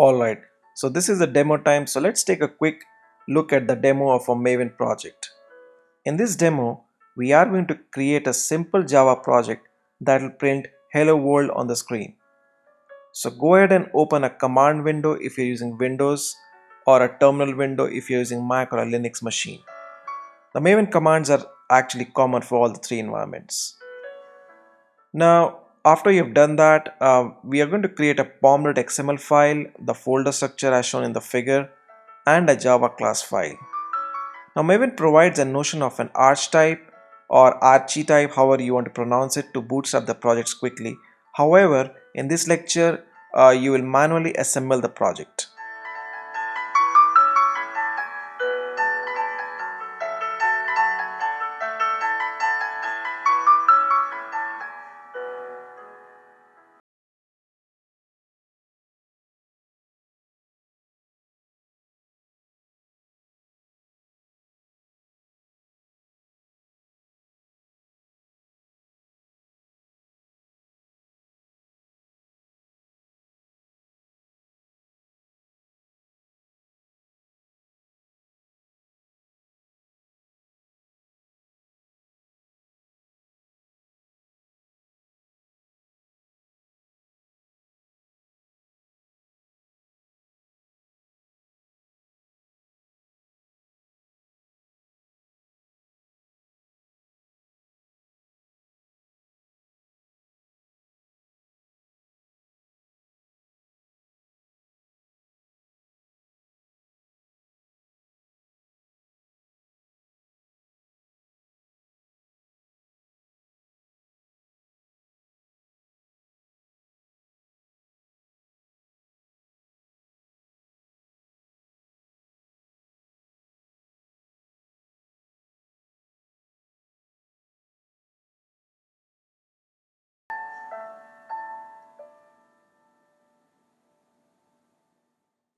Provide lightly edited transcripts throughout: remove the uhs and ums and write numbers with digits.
Alright, so this is the demo time. So let's take a quick look at the demo of our Maven project. In this demo, we are going to create a simple Java project that will print hello world on the screen. So go ahead and open a command window if you're using Windows, or a terminal window if you're using Mac or a Linux machine. The Maven commands are actually common for all the three environments. Now, after you've done that, we are going to create a pom.xml file, the folder structure as shown in the figure, and a Java class file. Now, Maven provides a notion of an archetype or archetype, however you want to pronounce it, to bootstrap the projects quickly. However, in this lecture, you will manually assemble the project.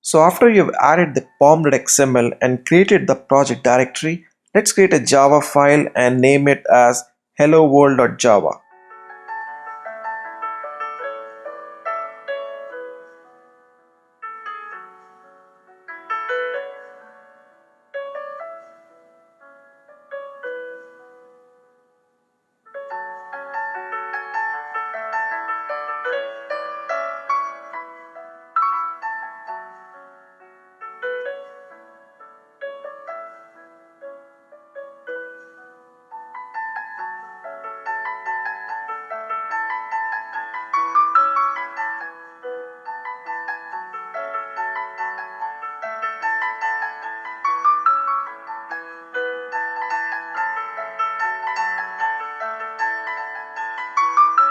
So after you've added the pom.xml and created the project directory, let's create a Java file and name it as hello world.java.